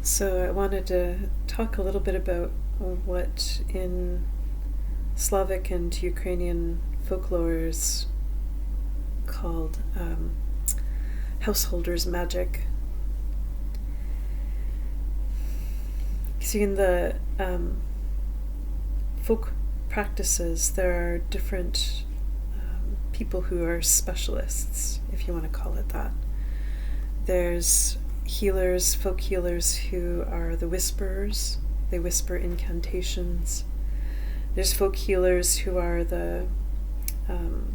So I wanted to talk a little bit about what in Slavic and Ukrainian folklore is called householders' magic. See, in the folk practices, there are different people who are specialists, if you want to call it that. There's healers, folk healers, who are the whisperers. They whisper incantations. There's folk healers who are the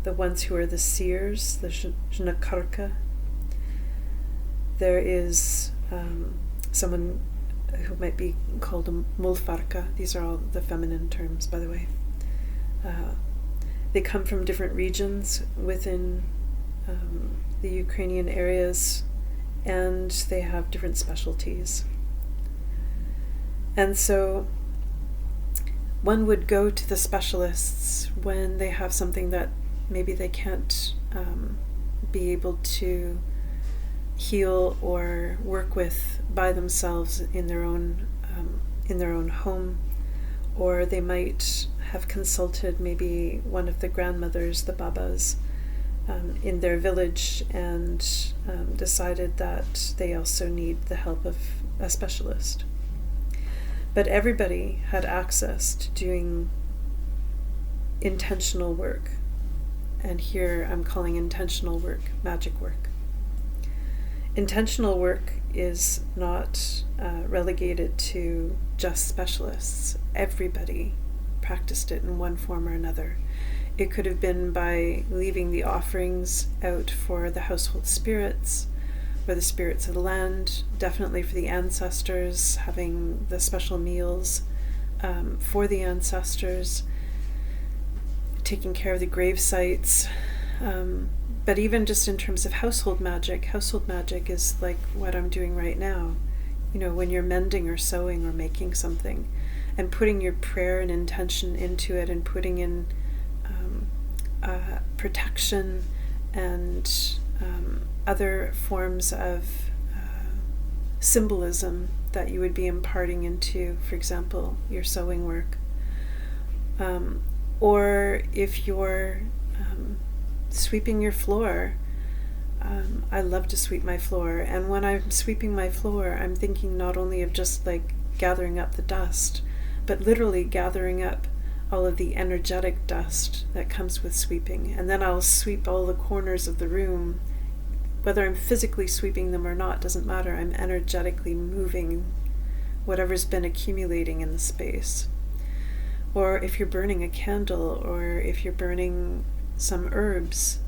ones who are the seers, the jnakarka. There is someone who might be called a mulfarka. These are all the feminine terms, by the way. They come from different regions within the Ukrainian areas, and they have different specialties. And so one would go to the specialists when they have something that maybe they can't be able to heal or work with by themselves in their own home, or they might have consulted maybe one of the grandmothers, the babas, in their village, and decided that they also need the help of a specialist. But everybody had access to doing intentional work, and here I'm calling intentional work magic work. Intentional work is not relegated to just specialists. Everybody practiced it in one form or another. It could have been by leaving the offerings out for the household spirits, or the spirits of the land, definitely for the ancestors, having the special meals for the ancestors, taking care of the grave sites. But even just in terms of household magic is like what I'm doing right now. You know, when you're mending or sewing or making something, and putting your prayer and intention into it, and putting in protection and other forms of symbolism that you would be imparting into, for example, your sewing work. Or if you're sweeping your floor, I love to sweep my floor, and when I'm sweeping my floor, I'm thinking not only of just like gathering up the dust, but literally gathering up all of the energetic dust that comes with sweeping. And then I'll sweep all the corners of the room. Whether I'm physically sweeping them or not doesn't matter. I'm energetically moving whatever's been accumulating in the space. Or if you're burning a candle, or if you're burning some herbs,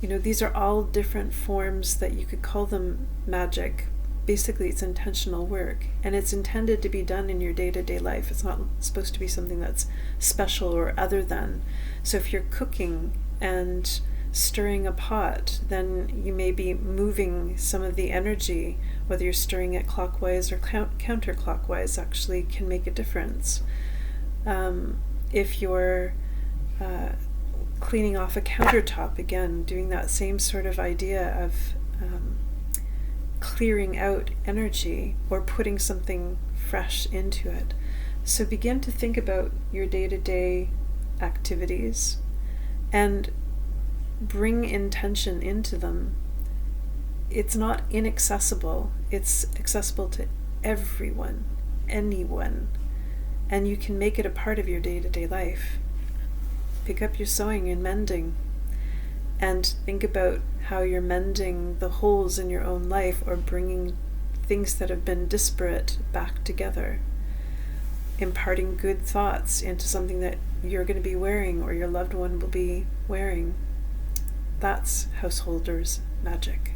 these are all different forms that you could call them magic. Basically, it's intentional work, and it's intended to be done in your day-to-day life. It's not supposed to be something that's special or other than. So if you're cooking and stirring a pot, then you may be moving some of the energy. Whether you're stirring it clockwise or counterclockwise actually can make a difference. If you're cleaning off a countertop, again, doing that same sort of idea of clearing out energy or putting something fresh into it. So begin to think about your day-to-day activities and bring intention into them. It's not inaccessible. It's accessible to everyone, anyone, and you can make it a part of your day-to-day life. Pick up your sewing and mending, and think about how you're mending the holes in your own life, or bringing things that have been disparate back together, imparting good thoughts into something that you're going to be wearing or your loved one will be wearing. That's householders' magic.